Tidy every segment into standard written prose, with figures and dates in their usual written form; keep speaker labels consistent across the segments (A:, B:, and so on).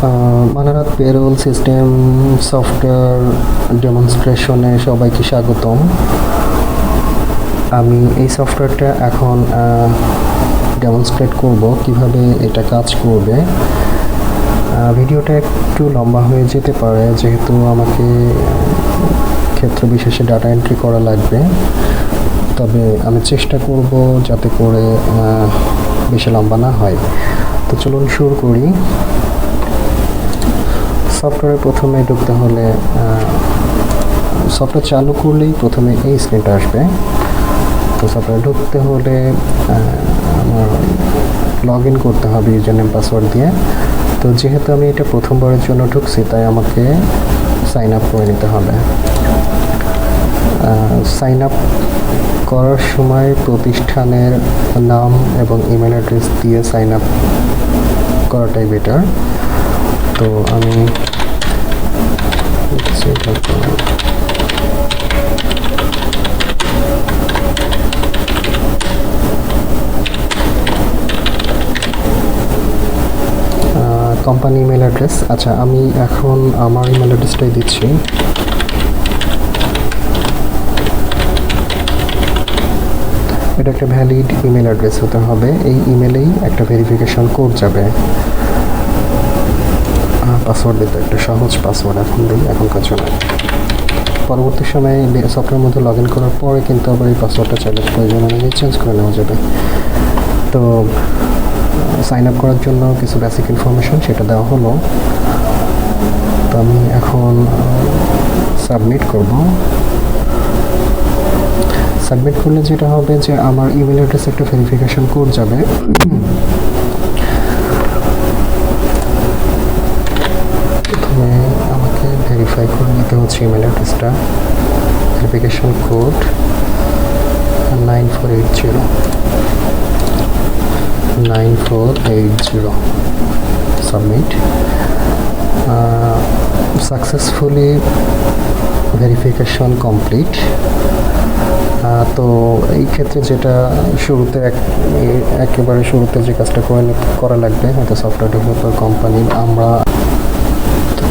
A: Manarat payroll system software ডেমনস্ট্রেশনে সবাইকে স্বাগতম। আমি এই সফটওয়্যারটা এখন ডেমনস্ট্রেট করব কিভাবে এটা কাজ করবে। ভিডিওটা একটু লম্বা হয়ে যেতে পারে যেহেতু আমাকে ক্ষেত্র বিশেষে ডাটা এন্ট্রি করা লাগবে, তবে আমি চেষ্টা করব যাতে করে বেশি লম্বা না হয়। তো চলুন শুরু করি। সফটওয়্যারে প্রথমে ঢুকতে হলে সফটওয়্যার চালু করলেই প্রথমে এই স্ক্রিনটা আসবে। তো সফটওয়্যারে ঢুকতে হলে আমার লগ ইন করতে হবে ইউজার নেম পাসওয়ার্ড দিয়ে। তো যেহেতু আমি এটা প্রথমবারের জন্য ঢুকছি তাই আমাকে সাইন আপ করে নিতে হবে। সাইন আপ করার সময় প্রতিষ্ঠানের নাম এবং ইমেল অ্যাড্রেস দিয়ে সাইন আপ করাটাই বেটার। তো আমি কোম্পানি ইমেল অ্যাড্রেস, আচ্ছা আমি এখন আমার ইমেল অ্যাড্রেসটাই দিচ্ছি। এটা একটা ভ্যালিড ইমেল অ্যাড্রেস হতে হবে। এই ইমেলেই একটা ভেরিফিকেশন কোড যাবে। পাসওয়ার্ড দিতে একটা সহজ পাসওয়ার্ড এখন দিই, এখনকার জন্য। পরবর্তী সময়ে সফটওয়্যারের মধ্যে লগ ইন করার পরে কিন্তু আবার এই পাসওয়ার্ডটা চাইলে প্রয়োজন অনুযায়ী চেঞ্জ করে নেওয়া যাবে। তো সাইন আপ করার জন্য কিছু বেসিক ইনফরমেশন সেটা দেওয়া হলো। তো আমি এখন সাবমিট করব। সাবমিট করলে যেটা হবে যে আমার ইমেল অ্যাড্রেসে একটা ভেরিফিকেশন কোড যাবে। প্রথমে আমাকে ভেরিফাই করে নিতে হচ্ছে ইমেল অ্যাড্রেসটা। Verification code 9480 submit. Successfully verification complete. তো এই ক্ষেত্রে যেটা শুরুতে একেবারে শুরুতে যে কাজটা করা লাগবে হয়তো সফটওয়্যার ডেভেলপার কোম্পানির,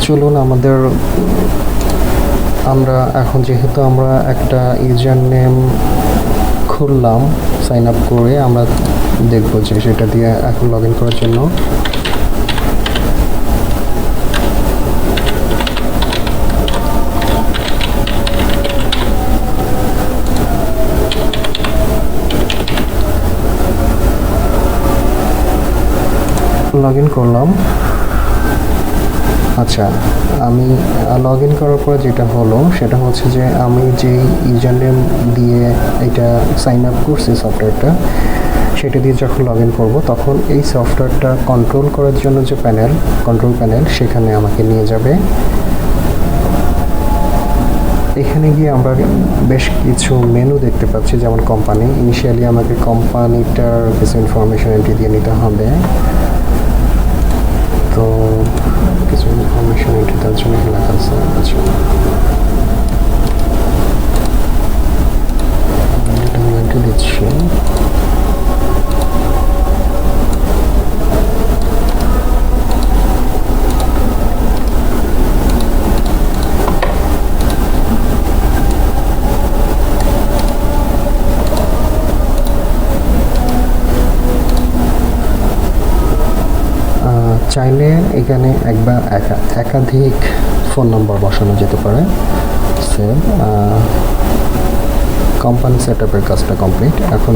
A: চলুন আমরা এখন যেহেতু আমরা একটা ইউজার নেম খুললাম সাইন আপ করে, আমরা দেখব যে সেটা দিয়ে এখন লগ ইন করার জন্য লগ ইন করলাম। আচ্ছা, আমি লগ ইন করার পরে যেটা হলো সেটা হচ্ছে যে আমি যেই ইউজার নেম দিয়ে এটা সাইন আপ করছি সফটওয়্যারটা, সেটা দিয়ে যখন লগ ইন করবো তখন এই সফটওয়্যারটা কন্ট্রোল করার জন্য যে কন্ট্রোল প্যানেল সেখানে আমাকে নিয়ে যাবে। এখানে গিয়ে আমরা বেশ কিছু মেনু দেখতে পাচ্ছি, যেমন কোম্পানি। ইনিশিয়ালি আমাকে কোম্পানিটার কিছু ইনফরমেশন এন্ট্রি দিয়ে নিতে হবে। তো কিছু ইনফরমেশন এন্ট্রি তার জন্য লেখা আছে। আচ্ছা, এটা আমি এন্ট্রি দিচ্ছি। চাইলে এখানে একাধিক ফোন নম্বর বসানো যেতে পারে। সেভ। কোম্পানি সেট আপের কাজটা কমপ্লিট। এখন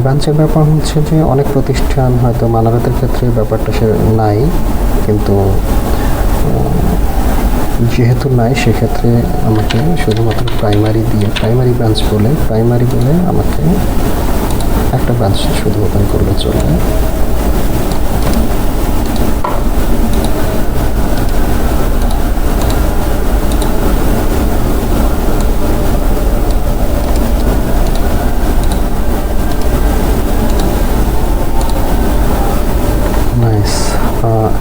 A: ব্রাঞ্চের ব্যাপার হচ্ছে যে অনেক প্রতিষ্ঠান হয়তো মানারাতের ক্ষেত্রে ব্যাপারটা সে নাই, কিন্তু যেহেতু নাই সেক্ষেত্রে আমাকে শুধুমাত্র প্রাইমারি ব্রাঞ্চ বলে আমাকে একটা ব্রাঞ্চ শুধু ওপেন করলে চলবে।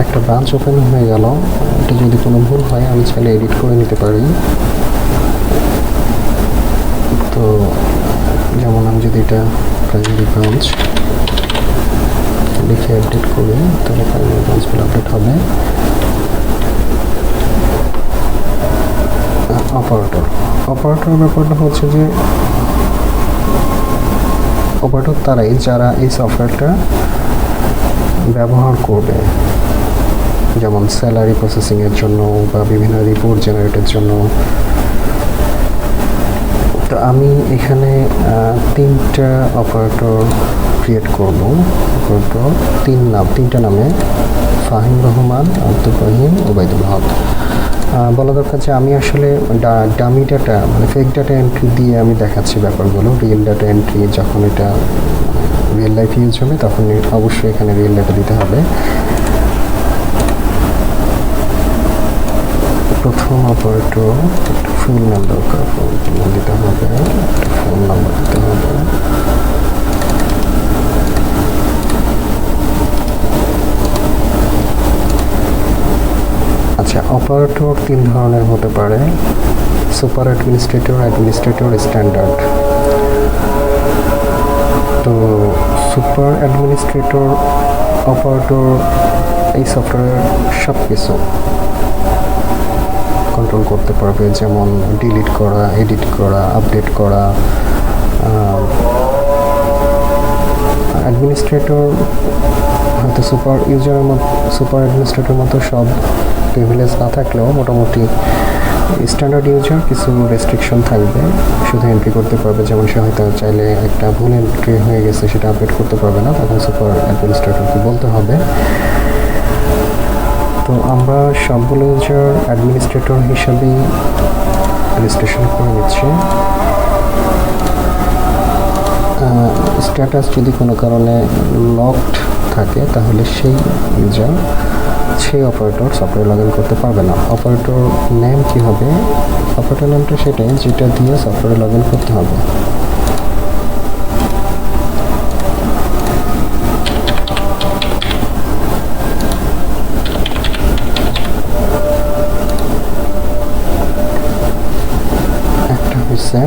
A: একটা ব্রাঞ্চ ওপেন হয়ে গেল। এটা যদি কোনো ভুল হয় আমি চাইলে এডিট করে নিতে পারি। তো যেমন আমি যদি এটা প্রাইমারি ব্রাঞ্চ লিখে আপডেট করি, তাহলে ব্রাঞ্চগুলো আপডেট হবে। অপারেটর ব্যাপারটা হচ্ছে যে অপারেটর তারাই যারা এই সফটওয়্যারটা ব্যবহার করবে, যেমন স্যালারি প্রসেসিংয়ের জন্য বা বিভিন্ন রিপোর্ট জেনারেটের জন্য। তো আমি এখানে 3টা অপারেটর ক্রিয়েট করব। অপারেটর 3টা নামে ফাহিম রহমান, আব্দুর রহিম, ওবায়দুল হক। বলা দরকার যে আমি আসলে ডামি ডাটা মানে ফেক ডাটা এন্ট্রি দিয়ে আমি দেখাচ্ছি ব্যাপারগুলো। রিয়েল ডাটা এন্ট্রি যখন এটা রিয়েল লাইফ ইউজ হবে তখন অবশ্যই এখানে রিয়েল ডাটা দিতে হবে। প্রথম অপারেটর একটা ফুল নাম দরকার, দিতে হবে, একটা ফোন নাম্বার দিতে হবে। আচ্ছা, অপারেটর 3 ধরনের হতে পারে: সুপার অ্যাডমিনিস্ট্রেটর, স্ট্যান্ডার্ড। তো সুপার অ্যাডমিনিস্ট্রেটর অপারেটর এই সফটওয়্যার সব কিছু কন্ট্রোল করতে পারবে, যেমন ডিলিট করা, এডিট করা, আপডেট করা। অ্যাডমিনিস্ট্রেটর হয়তো সুপার অ্যাডমিনিস্ট্রেটর মতো সব প্রিভিলেজ না থাকলেও মোটামুটি স্ট্যান্ডার্ড ইউজার কিছু রেস্ট্রিকশন থাকবে, শুধু এন্ট্রি করতে পারবে। যেমন সে হয়তো চাইলে একটা ভুল এন্ট্রি হয়ে গেছে সেটা আপডেট করতে পারবে না, তখন সুপার অ্যাডমিনিস্ট্রেটরকে বলতে হবে। তো আমরা সবগুলো ইউজার অ্যাডমিনিস্ট্রেটর হিসাবেই রেজিস্ট্রেশন করে নিচ্ছি। স্ট্যাটাস যদি কোনো কারণে লকড থাকে তাহলে সেই ইউজার সেই অপারেটর সফটওয়্যার লগ ইন করতে পারবে না। অপারেটর নেম কী হবে? অপারেটর নেমটা সেটাই যেটা দিয়ে সফটওয়্যার লগ ইন করতে হবে। একটা হচ্ছে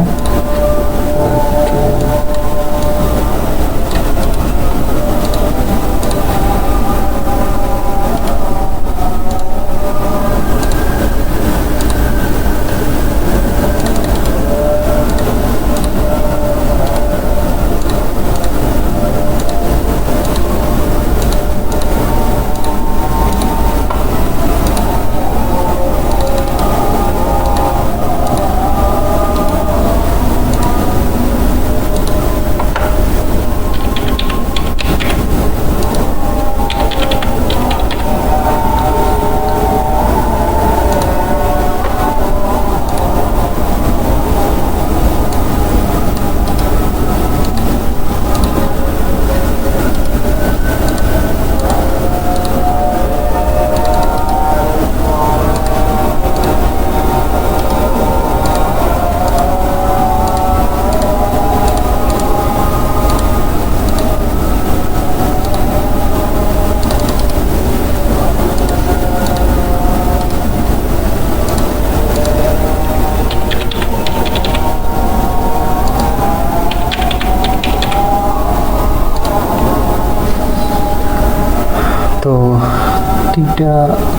A: তো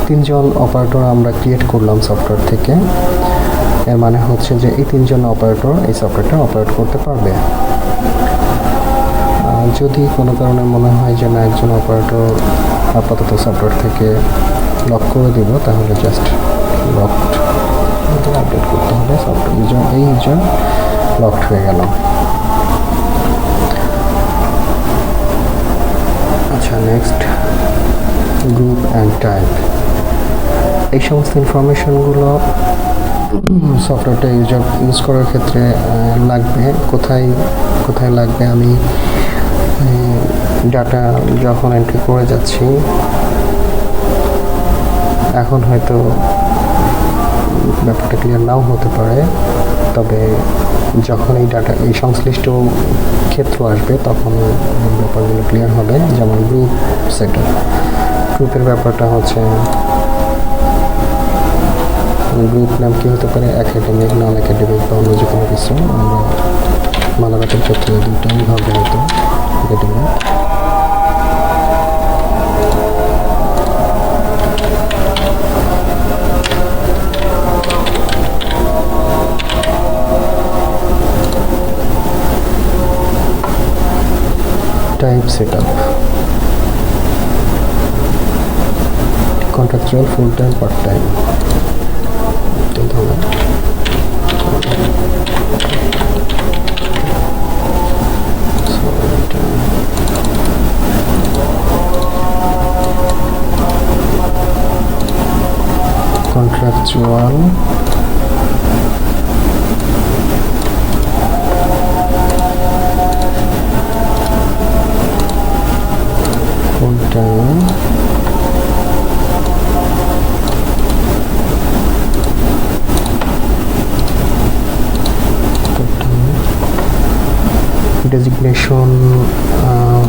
A: 3জন অপারেটর আমরা ক্রিয়েট করলাম সফটওয়্যার থেকে। এর মানে হচ্ছে যে এই 3জন অপারেটর এই সফটওয়্যারটা অপারেট করতে পারবে। যদি কোনো কারণে মনে হয় যে না, একজন অপারেটর আপাতত সফটওয়্যার থেকে লক করে দিব, তাহলে জাস্ট লকড আপডেট করতে হবে। সফটওয়্যার এই ইউজার লকড হয়ে গেল। আচ্ছা, নেক্সট গ্রুপ অ্যান্ড টাইপ। এই সমস্ত ইনফরমেশনগুলো সফটওয়্যারটা ইউজ করার ক্ষেত্রে লাগবে। কোথায় লাগবে? আমি ডাটা যখন এন্ট্রি করে যাচ্ছি, এখন হয়তো ব্যাপারটা ক্লিয়ার নাও হতে পারে, তবে যখন এই সংশ্লিষ্ট ক্ষেত্র আসবে তখন ব্যাপারগুলো ক্লিয়ার হবে। যেমন গ্রুপ সেটআপ, গ্রুপের ব্যাপারটা হচ্ছে গ্রুপ নাম কী হতে পারে? একাডেমিক, নন একাডেমিক বা অন্য যে কোনো কিছু। আমরা মানবতার ক্ষেত্রে দুটোই হবে হয়তো academic. type setup. Contractual, full-time, part-time. Contractual, full-time, designation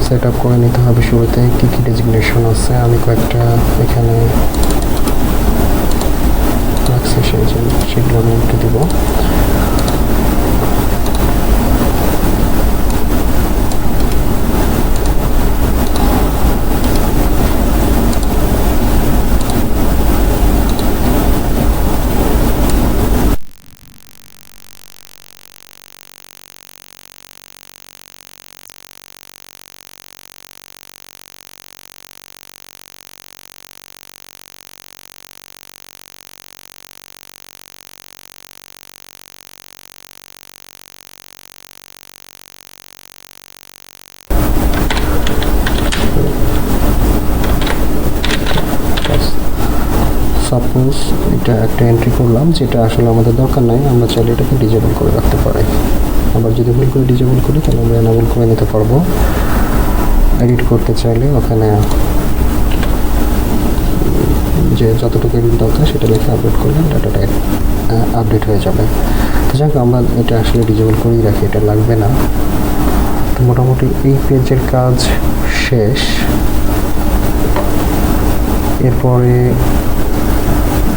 A: set up করে নিতে হবে। শুরুতে কী কী ডেজিগনেশন আছে আমি কয়েকটা এখানে সেগুলো আমি একটু দিব। সাপোজ এটা একটা এন্ট্রি করলাম যেটা আসলে আমাদের দরকার নাই, আমরা চাইলে এটাকে ডিজেবল করে রাখতে পারি। আবার যদি ভুল করে ডিজেবল করি তাহলে আমরা এনাবল করে নিতে পারবো। এডিট করতে চাইলে ওখানে যে যতটুকু এডিট দরকার সেটা লিখে আপলোড করলে ডাটাটা আপডেট হয়ে যাবে। তো যাক আমরা এটা আসলে ডিজেবল করেই রাখি, এটা লাগবে না। তো মোটামুটি এই পেজের কাজ শেষ। এরপরে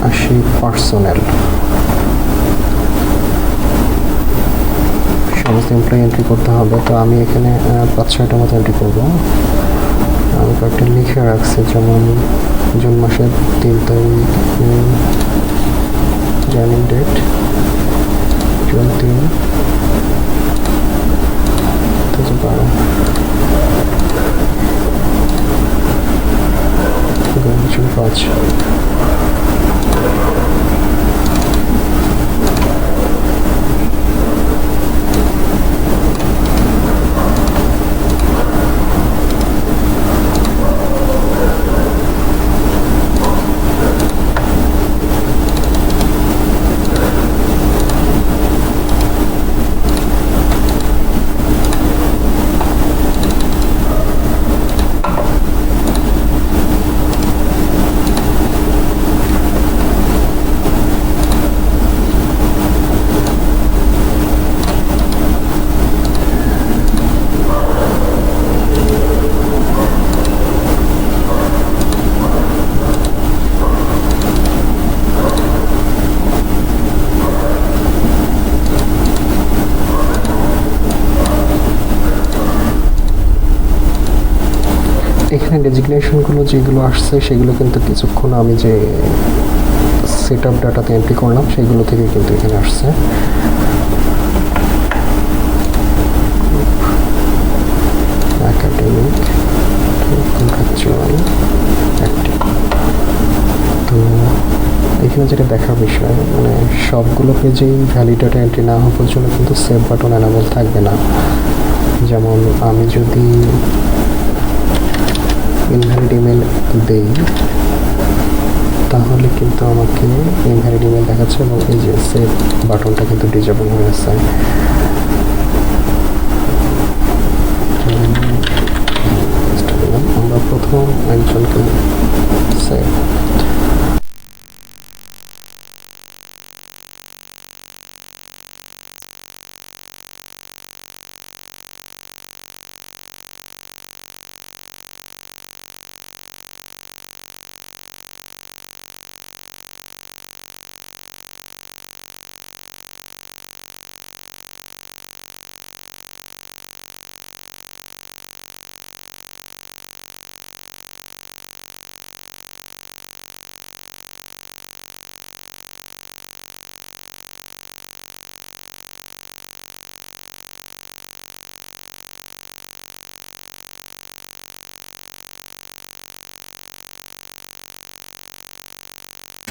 A: আসি পার্সোনাল। সমস্ত এমপ্লয়ি এন্ট্রি করতে হবে। তো আমি এখানে 5-6টা মতো এন্ট্রি করবো। আমি কয়েকটা লিখে রাখছি, যেমন জুন মাসের 3 তারিখ জয়েনিং ডেট, জুন 3, 2012, জুন 5। এখানে ডেজিগনেশনগুলো যেগুলো আসছে সেগুলো কিন্তু কিছুক্ষণ আমি যে সেট আপ ডাটাতে এন্ট্রি করলাম সেগুলো থেকে কিন্তু এখানে আসছে। Academic, contractual, active. তো এখানে যেটা দেখার বিষয়, মানে সবগুলো পেজেই ভ্যালিড ডাটা এন্ট্রি না হওয়া পর্যন্ত কিন্তু সেভ বাটন এনাবল থাকবে না। যেমন আমি যদি ইনভ্যালিড ইমেল দেই তাহলে কিন্তু আমাকে ইনভ্যালিড ইমেল দেখাচ্ছে এবং এই যে সেভ বাটনটা কিন্তু ডিজেবল হয়ে আছে। আমরা প্রথম একজনকে সেভ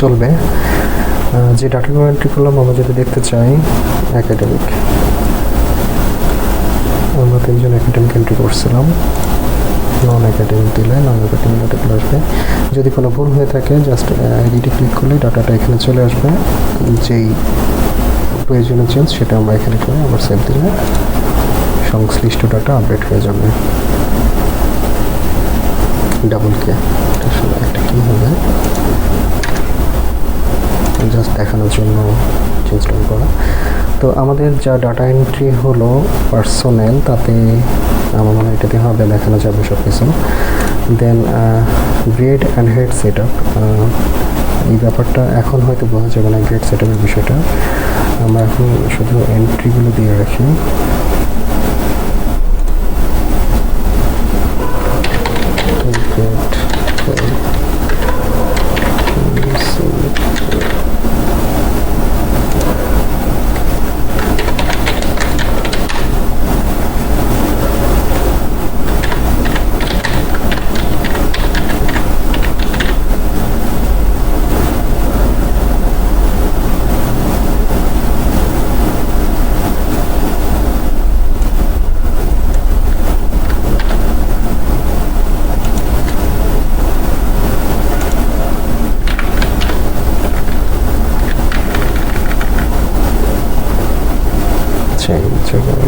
A: চলবে। যে ডাটাগুলো এন্ট্রি করলাম আমরা যদি দেখতে চাই একাডেমিক, আমরা 3 জন একাডেমিক এন্ট্রি করছিলাম। নন একাডেমিক দিলে নন একাডেমিক ডাটাগুলো আসবে। যদি কোনো ভুল হয়ে থাকে জাস্ট এডিটে ক্লিক করলে ডাটাটা এখানে চলে আসবে। যেই প্রয়োজনীয় চেঞ্জ সেটা আমরা এখানে করে আবার সেভ দিলে সংশ্লিষ্ট ডাটা আপডেট হয়ে যাবে। ডাবল কে আসলে একটা কী হবে জাস্ট দেখানোর জন্য ইনস্টল করা। তো আমাদের যা ডাটা এন্ট্রি হলো পার্সোনেল, তাতে আমার মনে হয় এটাতে হবে, দেখানো যাবে সব কিছু। Then grade and head set up, এই ব্যাপারটা এখন হয়তো বোঝা যাবে না গ্রেড সেট আপের বিষয়টা। আমরা এখন শুধু এন্ট্রিগুলো দিয়ে রাখি।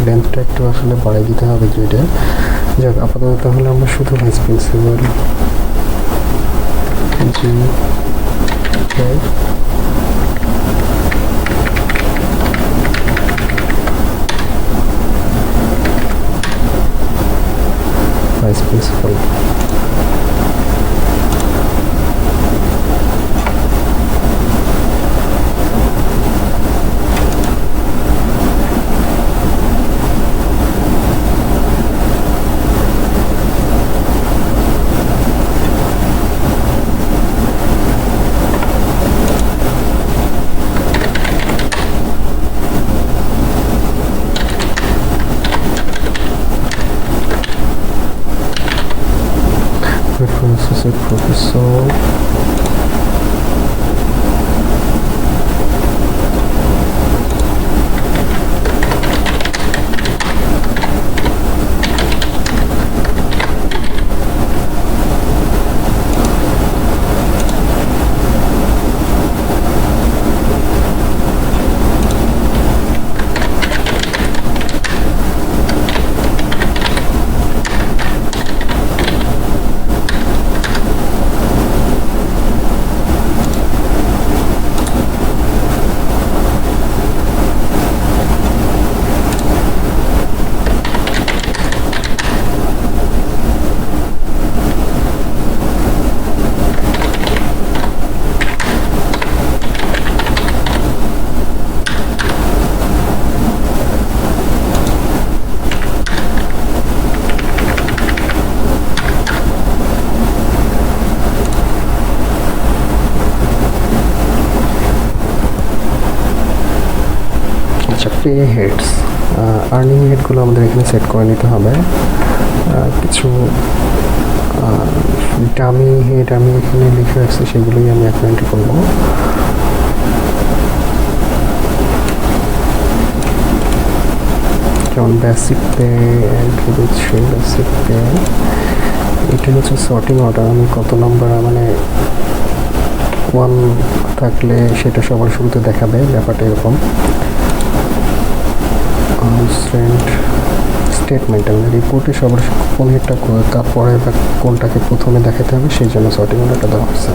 A: লেন্থটা একটু আসলে বাড়াই দিতে হবে গ্রিডে। যাক, আপাতত তাহলে আমরা শুধু vice principal ji vice principal associate professor পে হেডস, আর্নিং হেডগুলো আমাদের এখানে সেট করে নিতে হবে। কিছু ডামি হেড আমি এখানে লিখে রাখছি, সেগুলোই আমি এখন এন্ট্রি করবো। যেমন বেসিক পে এন্ট্রি দিচ্ছি, বেসিক পে। এটা হচ্ছে সর্টিং অর্ডার, আমি কত নাম্বার মানে 1 থাকলে সেটা সবার শুরুতে দেখাবে, ব্যাপারটা এরকম। স্টেটমেন্ট মানে রিপোর্টে সবার কোন একটা পরে বা কোনটাকে প্রথমে দেখাতে হবে, সেই জন্য সর্টিং অর্ডারটা দেওয়া হচ্ছে।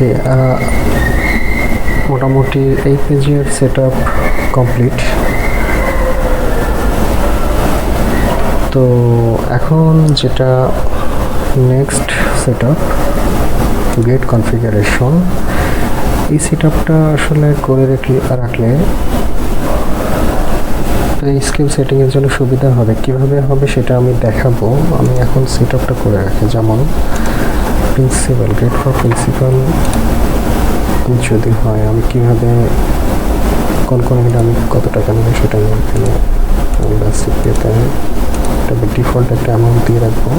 A: ওকে, মোটামুটি এই পেজের সেট আপ কমপ্লিট। তো এখন যেটা next set up, get configuration. এই সেট আপটা আসলে করে রাখলে এই স্কিল সেটিংয়ের জন্য সুবিধা হবে। কিভাবে হবে সেটা আমি দেখাবো। আমি এখন সেট আপটা করে রাখি। যেমন প্রিন্সিপাল, গেট ফর প্রিন্সিপাল যদি হয়, আমি কীভাবে কোন আমি কত টাকা নেবে সেটা আমি এখানে আমরা সিপিএতে তবে ডিফল্ট একটা অ্যামাউন্ট দিয়ে রাখবো।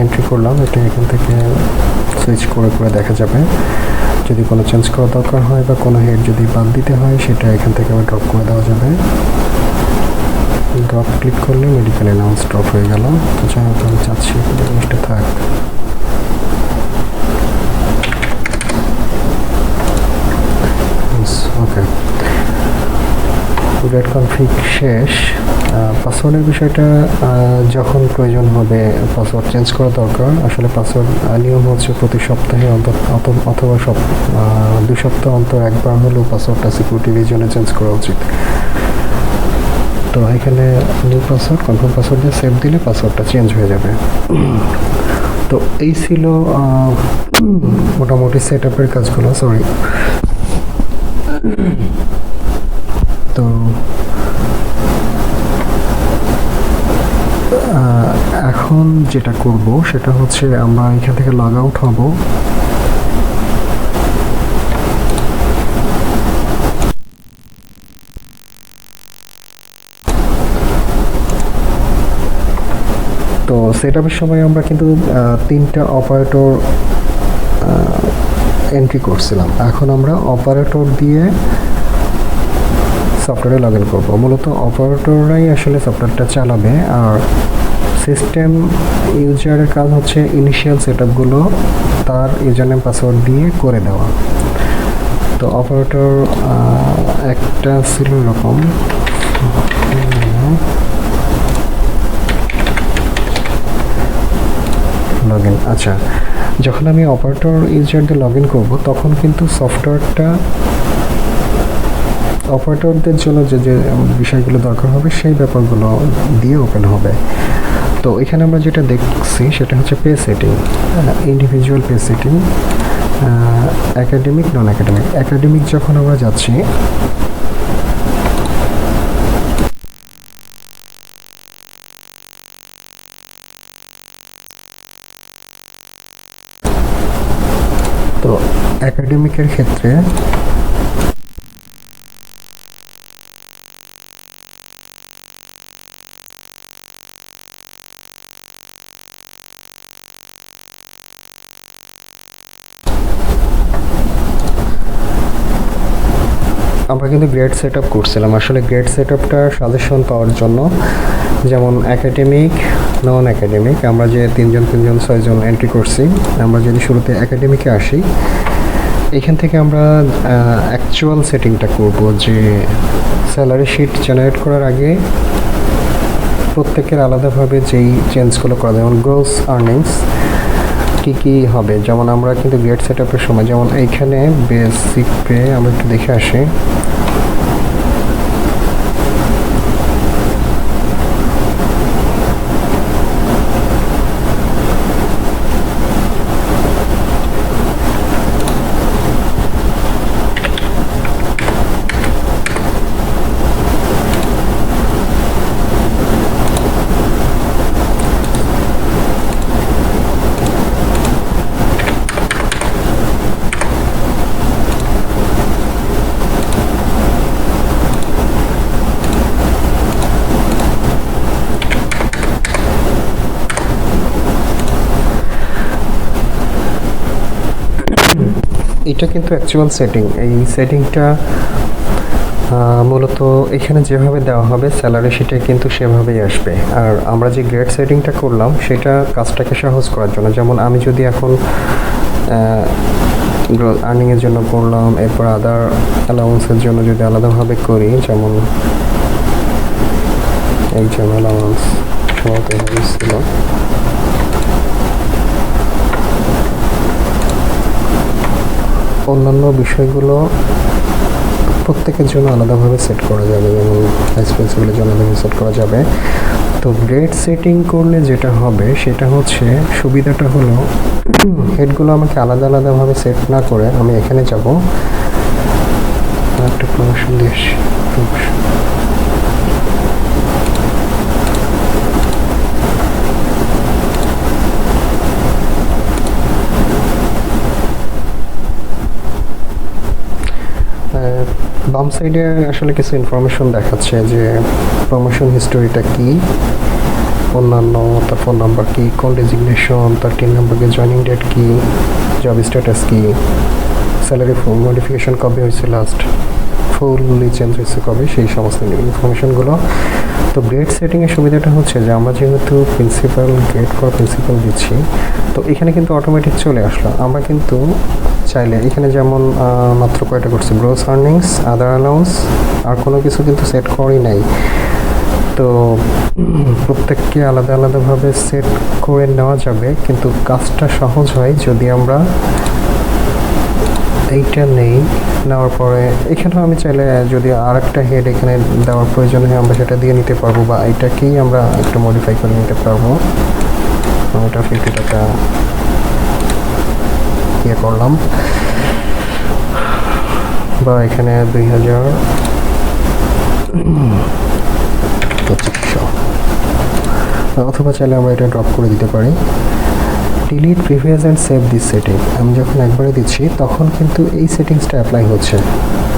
A: এন্ট্রি করলাম, এটা এখান থেকে সুইচ করে করে দেখা যাবে। যদি কোনো চেঞ্জ করা দরকার হয় বা কোনো হেড যদি বাদ দিতে হয় সেটা এখান থেকে আবার ড্রপ করে দেওয়া যাবে। ড্রপ ক্লিক করলে মেডিকেল অ্যালাউন্স ড্রপ হয়ে গেল। তো যাই হোক, আমি চাচ্ছি জিনিসটা থাক। গ্রেড কনফিগ শেষ। পাসওয়ার্ডের বিষয়টা যখন প্রয়োজন হবে পাসওয়ার্ড চেঞ্জ করা দরকার। আসলে পাসওয়ার্ড নিয়ম হচ্ছে প্রতি সপ্তাহে অথবা 2 সপ্তাহ অন্তর একবার হলেও পাসওয়ার্ডটা সিকিউরিটি রিজনে চেঞ্জ করা উচিত। তো এখানে নিউ পাসওয়ার্ড কনফার্ম পাসওয়ার্ড দিয়ে সেভ দিলে পাসওয়ার্ডটা চেঞ্জ হয়ে যাবে। তো এই ছিল মোটামুটি সেট আপের কাজগুলো। সরি। তো এখন যেটা করব সেটা হচ্ছে আমরা এখান থেকে লগ আউট হব। তো সেট আপের সময় আমরা কিন্তু 3টা অপারেটর এন্ট্রি করছিলাম। এখন আমরা অপারেটর দিয়ে সফটওয়্যারে লগ ইন করবো। মূলত অপারেটররাই আসলে সফটওয়্যারটা চালাবে, আর সিস্টেম ইউজারের কাজ হচ্ছে ইনিশিয়াল সেট আপগুলো তার ইউজার নেম পাসওয়ার্ড দিয়ে করে দেওয়া। তো অপারেটর একটা ছিল এরকম, লগ ইন। আচ্ছা, যখন আমি অপারেটর ইউজার দিয়ে লগ ইন করবো তখন কিন্তু সফটওয়্যারটা অপারেটরদের জন্য যে যে বিষয়গুলো দরকার হবে সেই ব্যাপারগুলো দিয়ে ওপেন হবে। তো এখানে আমরা যেটা দেখছি সেটা হচ্ছে pay setting, individual pay setting, academic, নন একাডেমিক। একাডেমিক যখন আমরা যাচ্ছি তো একাডেমিকের ক্ষেত্রে আমরা কিন্তু গ্রেড সেট আপ করছিলাম। আসলে গ্রেড সেট আপটার সাজেশন পাওয়ার জন্য, যেমন একাডেমিক, নন একাডেমিক, আমরা যে 3জন 6জন এন্ট্রি করছি, আমরা যদি শুরুতে একাডেমিকে আসি, এখান থেকে আমরা অ্যাকচুয়াল সেটিংটা করব যে স্যালারি শিট জেনারেট করার আগে প্রত্যেকের আলাদাভাবে যেই চেঞ্জগুলো করা, যেমন গ্রোস আর্নিংস কী হবে। যেমন আমরা কিন্তু গ্রেড সেট আপের সময়, যেমন এইখানে বেসিক পে আমরা একটু দেখে আসি। এটা কিন্তু অ্যাকচুয়াল সেটিং। এই সেটিংটা মূলত এখানে যেভাবে দেওয়া হবে স্যালারি শিটে কিন্তু সেভাবেই আসবে। আর আমরা যে গ্রেড সেটিংটা করলাম সেটা কাজটাকে সহজ করার জন্য। যেমন আমি যদি এখন আর্নিংয়ের জন্য করলাম, এরপর আদার অ্যালাউন্সের জন্য যদি আলাদাভাবে করি, যেমন একজন অ্যালাউন্স ছিল, অন্যান্য বিষয়গুলো প্রত্যেকের জন্য আলাদাভাবে সেট করা যাবে, যেমন এক্সপেন্সগুলোর জন্য আলাদাভাবে সেট করা যাবে। তো গ্রেড সেটিং করলে যেটা হবে সেটা হচ্ছে, সুবিধাটা হলো হেডগুলো আমাকে আলাদা আলাদাভাবে সেট না করে আমি এখানে যাব, একটা প্রমোশন দিয়ে প্রমোশন, বাম সাইডে আসলে কিছু ইনফরমেশন দেখাচ্ছে যে প্রমোশন হিস্টোরিটা কি, অন্যান্য, তার ফোন নাম্বার কি, কোন ডেজিগনেশন, তার 3 নম্বরের জয়নিং ডেট কি, জব স্ট্যাটাস কি, স্যালারি মডিফিকেশন কবে হয়েছে লাস্ট, ফুললি চেঞ্জ হয়েছে কবে, সেই সমস্ত ইনফরমেশনগুলো। তো গ্রেড সেটিংয়ের সুবিধাটা হচ্ছে যে আমরা যেহেতু প্রিন্সিপাল গ্রেড ফর প্রিন্সিপাল দিচ্ছি, তো এখানে কিন্তু অটোমেটিক চলে আসলো। আমরা কিন্তু চাইলে এখানে যেমন মাত্র কয়টা করছি, গ্রোস আর্নিংস, আদার অ্যালাউন্স, আর কোনো কিছু কিন্তু সেট করি নাই। তো প্রত্যেককে আলাদা আলাদাভাবে সেট করে নেওয়া যাবে, কিন্তু কাজটা সহজ হয় যদি আমরা এইটা নেই। নেওয়ার পরে এখানেও আমি চাইলে যদি আর একটা হেড এখানে দেওয়ার প্রয়োজন হয় আমরা সেটা দিয়ে নিতে পারবো, বা এইটাকেই আমরা একটু মডিফাই করে নিতে পারবো। এটা 50 টাকা ইয়ে করলাম, বা এখানে 2025, অথবা চাইলে আমরা এটা ড্রপ করে দিতে পারি। Delete previous and save this setting, আমি যখন একবারে দিচ্ছি তখন কিন্তু এই সেটিংসটা অ্যাপ্লাই হচ্ছে।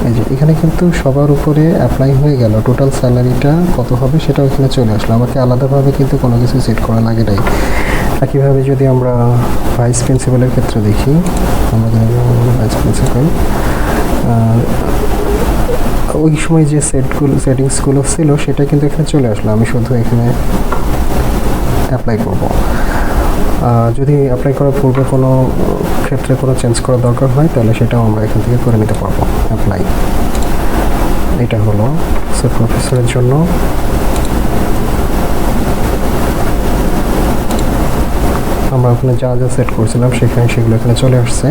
A: এই যে এখানে কিন্তু সবার উপরে অ্যাপ্লাই হয়ে গেল, টোটাল স্যালারিটা কত হবে সেটাও এখানে চলে আসলো, আমাকে আলাদাভাবে কিন্তু কোনো কিছু সেট করা লাগে নাই। একইভাবে যদি আমরা ভাইস প্রিন্সিপালের ক্ষেত্রে দেখি, আমাদের ভাইস প্রিন্সিপাল ওই সময় যে সেটিংসগুলো ছিল সেটা কিন্তু এখানে চলে আসলো, আমি শুধু এখানে অ্যাপ্লাই করব। যদি অ্যাপ্লাই করার পূর্বে কোনো ক্ষেত্রে কোনো চেঞ্জ করার দরকার হয় তাহলে সেটাও আমরা এখান থেকে করে নিতে পারবো, অ্যাপ্লাই। এটা হলো স্যার প্রফেসরের জন্য। আমরা ওখানে যা যা সেট করছিলাম সেগুলো এখানে চলে আসছে।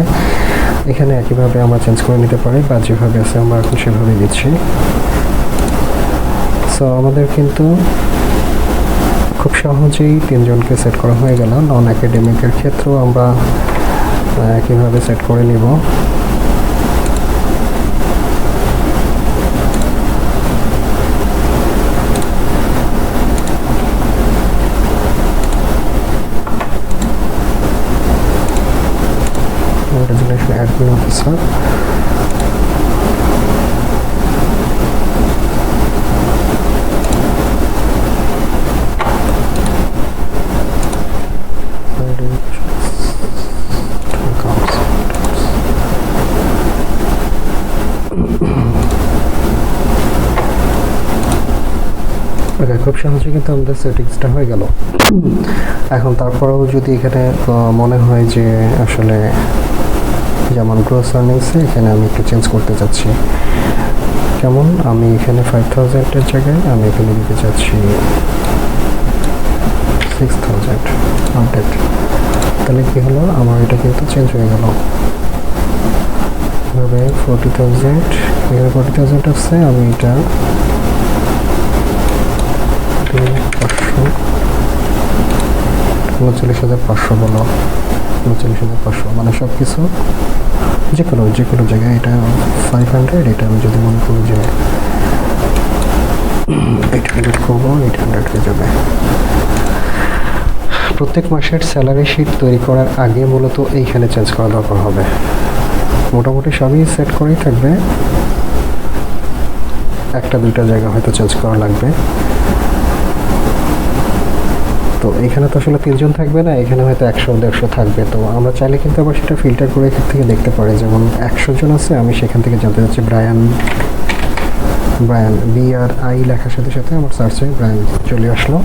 A: এখানে একইভাবে আমরা চেঞ্জ করে নিতে পারি, বা যেভাবে আছে আমরা এখন সেভাবেই দিচ্ছি। সো আমাদের কিন্তু খুব সহজেই 3 জনকে সেট করা হয়ে গেল। নন একাডেমিকের ক্ষেত্রেও আমরা একইভাবে সেট করে নিব। অ্যাডমিন অফিসার, খুব সহজে কিন্তু আমাদের সেটিংসটা হয়ে গেল। এখন তারপরেও যদি এখানে মনে হয় যে আসলে যেমন গ্রোস আর্নিংসে এখানে আমি একটু চেঞ্জ করতে চাচ্ছি, যেমন আমি এখানে 5000-এর জায়গায় আমি এখানে দিতে চাচ্ছি 6000 আপডেট, তাহলে কী হলো আমার এটা কিন্তু চেঞ্জ হয়ে গেল। এভাবে 40,000, এখানে 40,000 আসছে, আমি এটা 39,500 বলো, 39,500, মানে সব কিছু যে কোনো জায়গায় এটা 500, এটা আমি যদি মনে করি যে 800 করবো, 800 হয়ে যাবে। প্রত্যেক মাসের স্যালারি শিট তৈরি করার আগে মূলত এইখানে চেঞ্জ করা দরকার হবে। মোটামুটি সবই সেট করেই থাকবে, একটা দুইটা জায়গা হয়তো চেঞ্জ করা লাগবে। তো এখানে তো আসলে 3 জন থাকবে না, এখানে হয়তো 100-150 থাকবে। তো আমরা চাইলে কিন্তু আবার সেটা ফিল্টার করে এখান থেকে দেখতে পারি, যেমন 100 জন আছে, আমি সেখান থেকে জানতে চাচ্ছি ব্রায়ান, BRI লেখার সাথে সাথে আমার সার্চে ব্রায়ান চলে আসলো।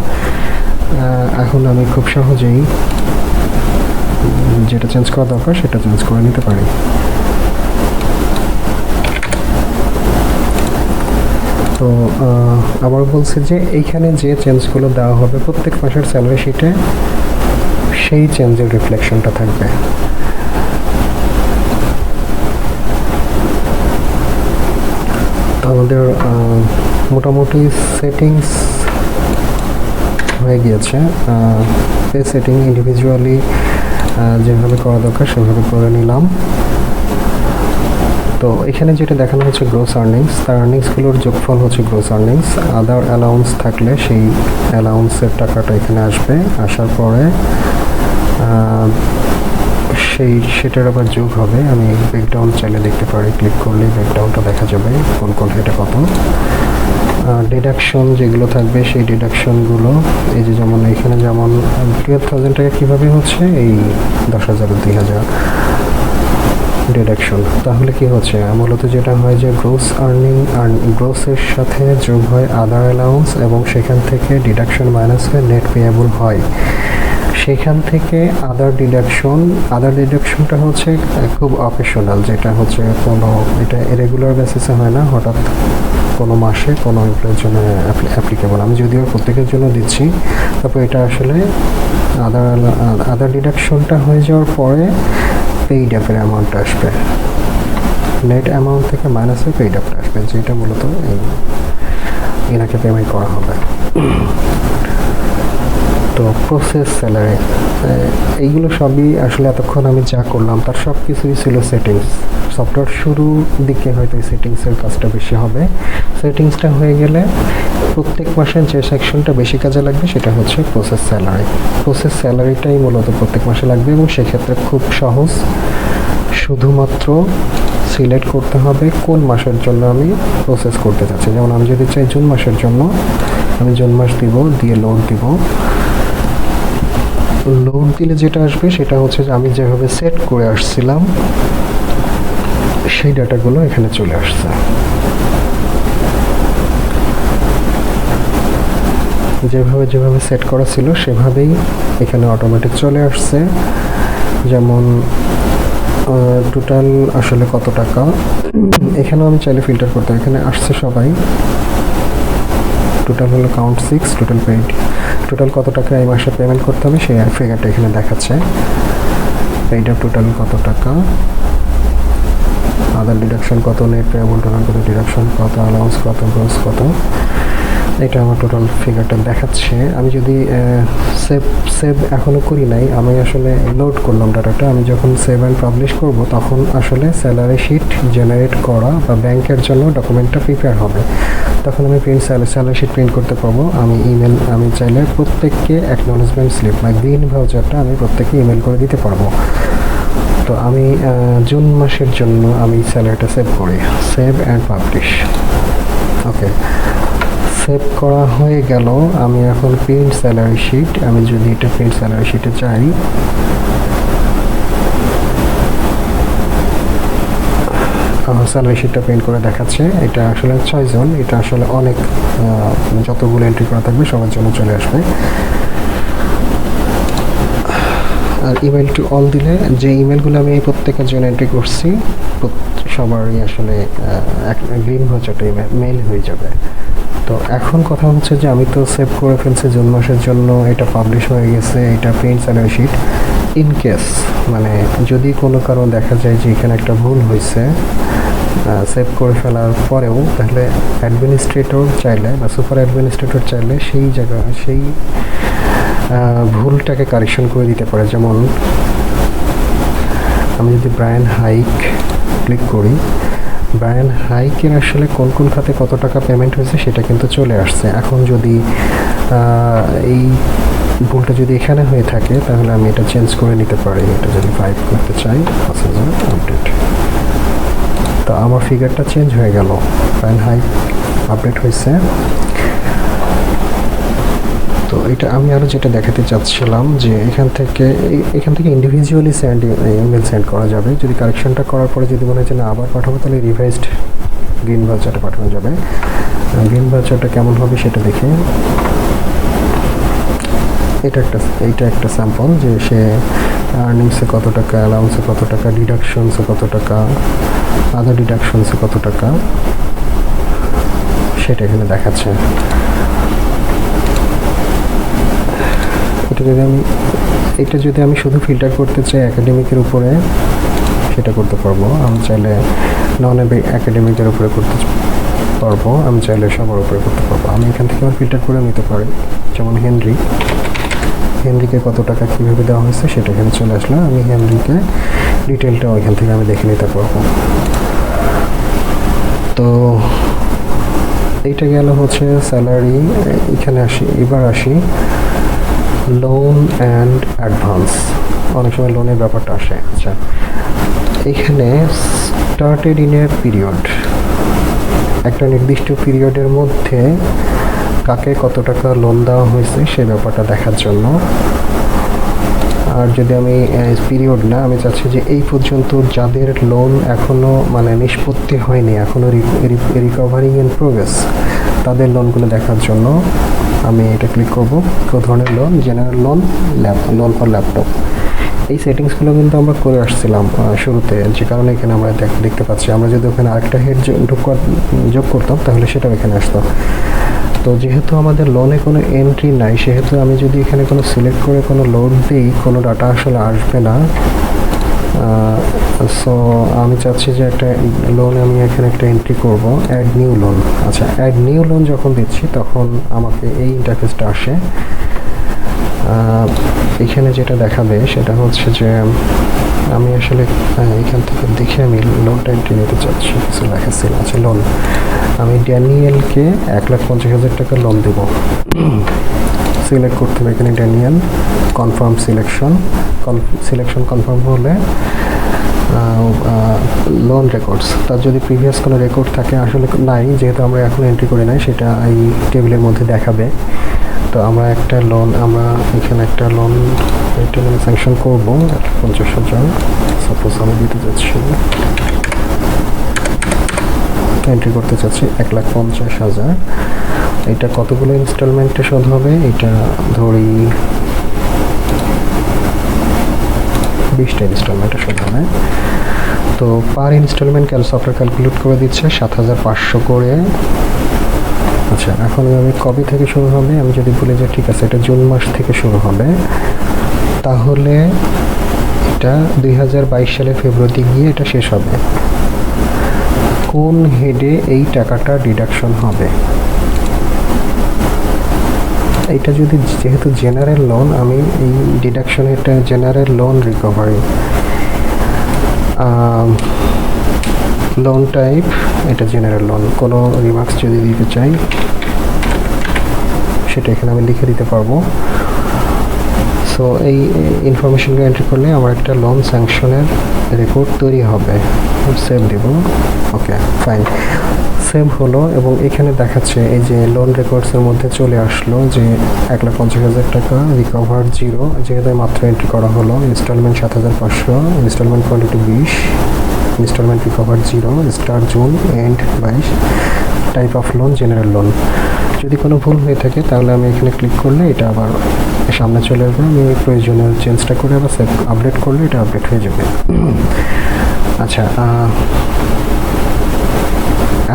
A: এখন আমি খুব সহজেই যেটা চেঞ্জ করা দরকার সেটা চেঞ্জ করে নিতে পারি। তো আবার বলছি যে এইখানে যে চেঞ্জগুলো দেওয়া হবে প্রত্যেক মাসের স্যালারি শিটে সেই চেঞ্জের রিফ্লেকশনটা থাকবে। তো আমাদের মোটামুটি সেটিংস হয়ে গিয়েছে। এই সেটিং ইন্ডিভিজুয়ালি যেভাবে করা দরকার সেভাবে করে নিলাম। তো এখানে যেটা দেখানো হচ্ছে গ্রোস আর্নিংস, তার আর্নিংসগুলোর যোগফল হচ্ছে গ্রোস আর্নিংস। আদার অ্যালাউন্স থাকলে সেই অ্যালাউন্সের টাকাটা এখানে আসবে, আসার পরে সেটার আবার যোগ হবে। আমি ব্রেকডাউন চাইলে দেখতে পারি, ক্লিক করলে ব্রেকডাউনটা দেখা যাবে কোন হেটে কত। ডিডাকশন যেগুলো থাকবে সেই ডিডাকশনগুলো এই যে যেমন এখানে যেমন 12,000 টাকা কীভাবে হচ্ছে, এই 10,000 2,000 ডিডাকশন। তাহলে কি হচ্ছে, মূলত যেটা হয় যে গ্রোস আর্নিং আর গ্রোসের সাথে যোগ হয় আদার অ্যালাউন্স এবং সেখান থেকে ডিডাকশন মাইনাস হয়ে নেট পেয়েবল হয়। সেখান থেকে আদার ডিডাকশনটা হচ্ছে খুব অকেশনাল, যেটা হচ্ছে কোনো এটা রেগুলার বেসিসে হয় না, হঠাৎ কোনো মাসে কোনো এমপ্লয়ের জন্য অ্যাপ্লিকেবল। আমি যদিও প্রত্যেকের জন্য দিচ্ছি, তারপর এটা আসলে আদার ডিডাকশনটা হয়ে যাওয়ার পরে পেইড অ্যাপের অ্যামাউন্টটা আসবে, নেট অ্যামাউন্ট থেকে মাইনাস হয়ে পেইড অ্যাপটা আসবে, যেটা মূলত এনাকে পেমেন্ট করা হবে। তো প্রসেস স্যালারি, এইগুলো সবই আসলে এতক্ষণ আমি যা করলাম তার সব কিছুই ছিল সেটিংস। সফটওয়্যার শুরুর দিকে হয়তো এই সেটিংসের কাজটা বেশি হবে। সেটিংসটা হয়ে গেলে প্রত্যেক মাসে যে সেকশনটা বেশি কাজে লাগবে সেটা হচ্ছে প্রসেস স্যালারি। প্রসেস স্যালারিটাই মূলত প্রত্যেক মাসে লাগবে এবং সেক্ষেত্রে খুব সহজ, শুধুমাত্র সিলেক্ট করতে হবে কোন মাসের জন্য আমি প্রসেস করতে চাচ্ছি। যেমন আমি যদি চাই জুন মাসের জন্য, আমি জুন মাস দিব, দিয়ে লোড দিব। লোড দিলে যেটা আসবে সেটা হচ্ছে যে আমি যেভাবে সেট করে আসছিলাম সেই ডাটাগুলো এখানে চলে আসছে। যেভাবে সেট করা ছিল সেভাবেই এখানে অটোমেটিক চলে আসছে। যেমন টোটাল আসলে কত টাকা, এখানেও আমি চাইলে ফিল্টার করতে, এখানে আসছে সবাই। টোটাল হলো কাউন্ট 6, টোটাল পেইড, টোটাল কত টাকা এই মাসে পেমেন্ট করতে হবে সেই ফিগারটা এখানে দেখাচ্ছে। পেইডের টোটাল কত টাকা, আদার ডিডাকশন কত, নেট পেয়েবল টোটাল কত, ডিডাকশন কত, অ্যালাউন্স কত, গ্রোস কত, এটা আমার টোটাল ফিগারটা দেখাচ্ছে। আমি যদি সেভ এখনও করি নাই, আমি আসলে লোড করলাম ডাটাটা। আমি যখন সেভ অ্যান্ড পাবলিশ করব তখন আসলে স্যালারি শিট জেনারেট করা বা ব্যাংকের জন্য ডকুমেন্টটা প্রিপেয়ার হবে, তখন আমি স্যালারি শিট প্রিন্ট করতে পারবো। আমি চাইলে প্রত্যেককে অ্যাকনোলেজমেন্ট স্লিপ বা গ্রিন ভাউচারটা আমি প্রত্যেককে ইমেল করে দিতে পারবো। তো আমি জুন মাসের জন্য আমি স্যালারিটা সেভ করি, save and publish. Okay, save করা হয়ে গেল। আমি এখন প্রিন্ট স্যালারি শিট, আমি যদি এটা প্রিন্ট স্যালারি শিটে চাই, স্যালারি শিটটা প্রিন্ট করে দেখাচ্ছে। এটা আসলে 6 জন, এটা আসলে অনেক, যতগুলো এন্ট্রি করা থাকবে সবার জন্য চলে আসবে। আর ইমেল টু অল দিলে যে ইমেলগুলো আমি এই প্রত্যেকের জন্য এন্ট্রি করছি সবারই আসলে গ্রিন ভাউচারটা মেইল হয়ে যাবে। তো এখন কথা হচ্ছে যে আমি তো সেভ করে ফেলছি জুন মাসের জন্য, এটা পাবলিশ হয়ে গেছে, এটা print salary sheet. In case মানে যদি কোনো কারণ দেখা যায় যে এখানে একটা ভুল হয়েছে সেভ করে ফেলার পরেও, তাহলে অ্যাডমিনিস্ট্রেটর চাইলে বা সুপার অ্যাডমিনিস্ট্রেটর চাইলে সেই ভুলটাকে কারেকশন করে দিতে পারে। যেমন আমি যদি ব্রায়ান হাইক ক্লিক করি, ব্রায়ান হাইকের আসলে কোন কোন খাতে কত টাকা পেমেন্ট হয়েছে সেটা কিন্তু চলে আসছে। এখন যদি এই ভুলটা যদি এখানে হয়ে থাকে তাহলে আমি এটা চেঞ্জ করে নিতে পারি। এটা যদি 5 করতে চাই, 5000 আপডেট, তো আমার ফিগারটা চেঞ্জ হয়ে গেল, ব্রায়ান হাইক আপডেট হয়েছে। তো এটা আমি আরও যেটা দেখাতে চাচ্ছিলাম যে এখান থেকে ইন্ডিভিজুয়ালি ইমেল সেন্ড করা যাবে। যদি কারেকশনটা করার পরে যদি মনে হচ্ছে না আবার পাঠাবো, তাহলে রিভাইজড গ্রিন ভাউচারটা পাঠানো যাবে। গ্রিন ভাউচারটা কেমন হবে সেটা দেখে, এইটা একটা স্যাম্পল যে সে আর্নিংসে কত টাকা, অ্যালাউন্সে কত টাকা, ডিডাকশনসে কত টাকা, আদার ডিডাকশনসে কত টাকা, সেটা এখানে দেখাচ্ছে। এটা যদি আমি শুধু ফিল্টার করতে চাই একাডেমিকের উপরে সেটা করতে পারবো, আমি চাইলে নন একাডেমিকের উপরে করতে পারবো, আমি চাইলে সবার উপরে করতে পারবো। আমি এখান থেকে আমার ফিল্টার করে নিতে পারি। যেমন হেনরিকে কত টাকা কীভাবে দেওয়া হয়েছে সেটা এখানে চলে আসলো, আমি হেনরিকে ডিটেলটাও এখান থেকে আমি দেখে নিতে পারবো। তো এইটা গেল হচ্ছে স্যালারি। এখানে এবার আসি লোন অ্যান্ড অ্যাডভান্স। অনেক সময় লোনের ব্যাপারটা আসে। আচ্ছা, এখানে স্টার্টেড ইন এ পিরিয়ড, একটা নির্দিষ্ট পিরিয়ডের মধ্যে কাকে কত টাকা লোন দেওয়া হয়েছে সে ব্যাপারটা দেখার জন্য আর যদি আমি পিরিয়ড না, আমি চাচ্ছি যে এই পর্যন্ত যাদের লোন এখনও মানে নিষ্পত্তি হয়নি, এখনও রিকভারিং ইন প্রোগ্রেস, তাদের লোনগুলো দেখার জন্য আমি এটা ক্লিক করব। কত ধরনের loan? General loan, loan for laptop. এই সেটিংসগুলো কিন্তু আমরা করে আসছিলাম শুরুতে, যে কারণে এখানে আমরা দেখতে পাচ্ছি। আমরা যদি ওখানে আরেকটা হেড যোগ করতাম তাহলে সেটাও এখানে আসতো। তো যেহেতু আমাদের লোনে কোনো এন্ট্রি নাই, সেহেতু আমি যদি এখানে কোনো সিলেক্ট করে কোনো লোন দিই, কোনো ডাটা আসলে আসবে না। সো আমি চাচ্ছি যে একটা লোন আমি এখানে একটা এন্ট্রি করব, অ্যাড নিউ লোন। আচ্ছা, অ্যাড নিউ লোন যখন দিচ্ছি তখন আমাকে এই ইন্টারফেসটা আসে। এখানে যেটা দেখাবে সেটা হচ্ছে যে আমি আসলে এখান থেকে দেখে আমি লোনটা এন্ট্রি নিতে চাচ্ছি। কিছু লেখা ছিল, আচ্ছা লোন, আমি ড্যানিয়েলকে 1,50,000 টাকা লোন দেব। সিলেক্ট করতে হবে এখানে ড্যানিয়েল, কনফার্ম সিলেকশন কনফার্ম হলে লোন রেকর্ডস, তার যদি প্রিভিয়াস কোনো রেকর্ড থাকে, আসলে নাই যেহেতু আমরা এখন এন্ট্রি করে নাই, সেটা এই টেবিলের মধ্যে দেখাবে। তো আমরা একটা লোন, আমরা এখানে একটা লোন এটা আমি স্যাংশন করবো 50,000, সাপোজ আমি দিতে যাচ্ছি, এন্ট্রি করতে চাচ্ছি 1,50,000। এটা কতগুলো ইনস্টলমেন্টে শোধ হবে? এটা ধরি 20টা ইনস্টলমেন্টে শোধ হবে। তো পার ইনস্টলমেন্ট সফটওয়্যার ক্যালকুলেট করে দিচ্ছে 7,500 করে। আচ্ছা, এখন আমি কবে থেকে শুরু হবে? আমি যদি বলি যে ঠিক আছে এটা জুন মাস থেকে শুরু হবে, তাহলে এটা 2022 সালের ফেব্রুয়ারিতে গিয়ে এটা শেষ হবে। কোন হেডে এই টাকাটা ডিডাকশন হবে? এটা যদি, যেহেতু জেনারেল লোন, আমি এই ডিডাকশন এটা general loan recovery, loan type এটা জেনারেল লোন। কোনো রিমার্কস যদি দিতে চাই সেটা এখানে আমি লিখে দিতে পারবো। সো এই ইনফরমেশনটা এন্ট্রি করলে আমার একটা লোন স্যাংশনের রেকর্ড তৈরি হবে। সেভ দেব। ওকে, ফাইন, সেভ হলো। এবং এখানে দেখাচ্ছে এই যে লোন রেকর্ডসের মধ্যে চলে আসলো যে 1,50,000 টাকা, রিকভার 0, যেহেতু মাত্র এন্ট্রি করা হলো। Instalment 7,500, instalment quantity 20, instalment recover 0, start June, end 22, type of loan general loan. যদি কোনো ভুল হয়ে থাকে তাহলে আমি এখানে ক্লিক করলে এটা আবার সামনে চলে আসবে। আমি প্রয়োজনীয় চেঞ্জটা করে আবার সেভ আপডেট করলে এটা আপডেট হয়ে যাবে। আচ্ছা,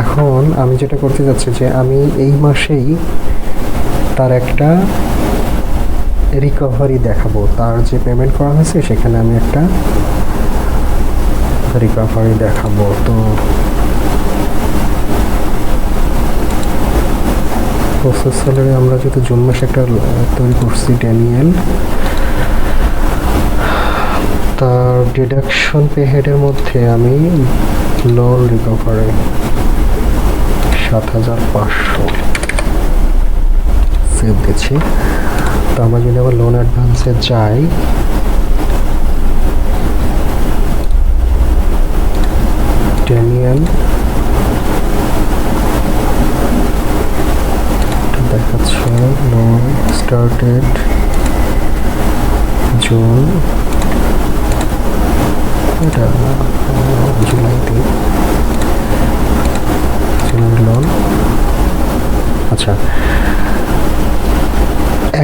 A: এখন আমি যেটা করতে যাচ্ছি যে আমি এই মাসেই তার একটা রিকভারি দেখাবো। তার যে পেমেন্ট করা হয়েছে সেখানে আমি একটা রিকভারি দেখাবো। তো প্রসেস স্যালারি আমরা যেহেতু জুন মাসে একটা তৈরি করছি ড্যানিয়েল, তার ডিডাকশন পে হেডের মধ্যে আমি লোন রিকভারি 7,500 সেভ দিচ্ছি। তো আমরা যদি আবার লোন অ্যাডভান্সে যাই, ড্যানিয়েল দেখাচ্ছে লোন স্টার্টেড জুন, এটা জুলাইতে লোন। আচ্ছা,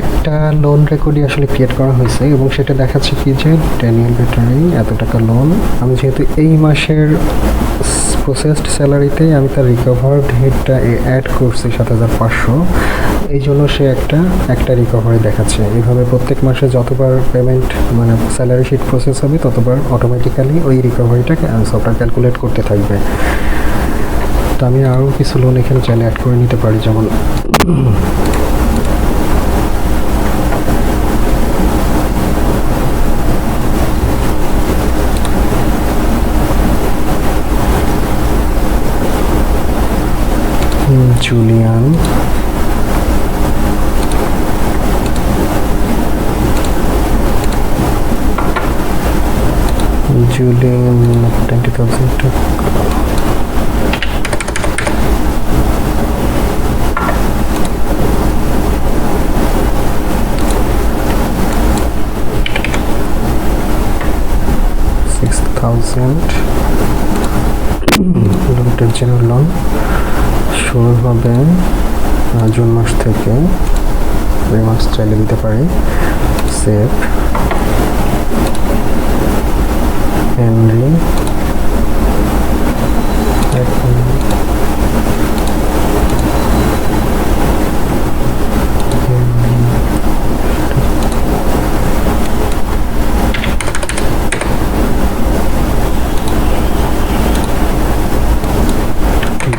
A: একটা লোন রেকর্ডই আসলে ক্রিয়েট করা হয়েছে এবং সেটা দেখাচ্ছে কি যে ড্যানিয়েল ব্যাটারি এত টাকা লোন। আমি যেহেতু এই মাসের প্রসেসড স্যালারিতে আমি তার রিকভার্ড হেডটা অ্যাড করছি 7,500, এই জন্য সে একটা রিকভারি দেখাচ্ছে। এইভাবে প্রত্যেক মাসে যতবার পেমেন্ট মানে স্যালারি শিট প্রসেস হবে ততবার অটোমেটিক্যালি ওই রিকভারিটাকে সফটওয়্যার ক্যালকুলেট করতে থাকবে। তো আমি আরও কিছু লোন এখানে চাইলে অ্যাড করে নিতে পারি, যেমন জুলিয়ান, জুলিয়ান 20,000 টাকা। থাউজেন্ড লোনটার জন্য লোন শুরু হবে জুন মাস থেকে, রিমার্কস চাইলে দিতে পারি। সেভ হেনরি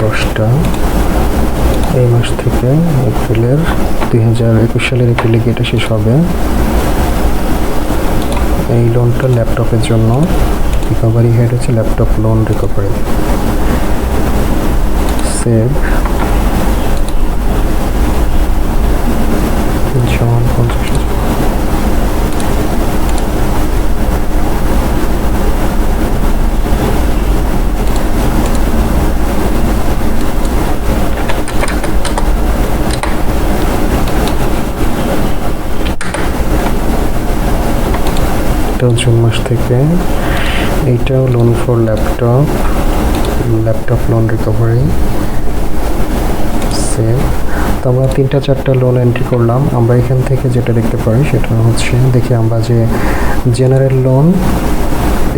A: দশটা এই মাস থেকে এপ্রিলের 2021 সালের এপ্রিলে এটা শেষ হবে। এই লোনটা ল্যাপটপের জন্য, রিকভারি হেড হচ্ছে ল্যাপটপ লোন রিকভারি। সেভ জন 50,000। জুন মাস থেকে এইটাও loan for laptop loan recovery. Save. তো আমরা 3-4টা লোন এন্ট্রি করলাম। আমরা এখান থেকে যেটা দেখতে পারি সেটা হচ্ছে, দেখি আমরা যে জেনারেল লোন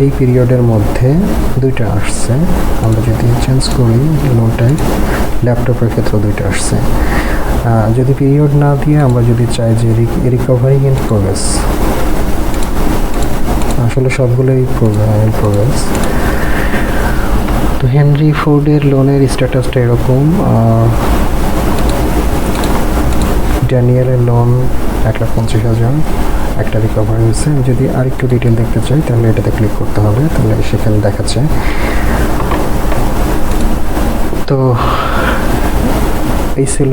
A: এই পিরিয়ডের মধ্যে 2টা আসছে। আমরা যদি চেঞ্জ করি লোনটায়, ল্যাপটপের ক্ষেত্রে 2টা আসছে। যদি পিরিয়ড না দিয়ে আমরা যদি চাই যে রিকভারি ইন প্রোগ্রেস, আসলে সবগুলোই প্রোগ্রেস। তো হেনরি ফোর্ডের লোনের স্ট্যাটাসটা এরকম। ড্যানিয়েলের লোন 1,50,000, একটা রিকভারি হয়েছে। যদি আরেকটু ডিটেল দেখতে চাই তাহলে এটাতে ক্লিক করতে হবে, তাহলে সেখানে দেখাচ্ছে। তো এই ছিল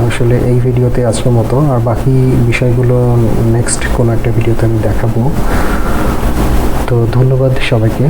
A: আসলে এই ভিডিওতে আজকের মতো, আর বাকি বিষয়গুলো নেক্সট কোনো একটা ভিডিওতে আমি দেখাবো। তো ধন্যবাদ সবাইকে।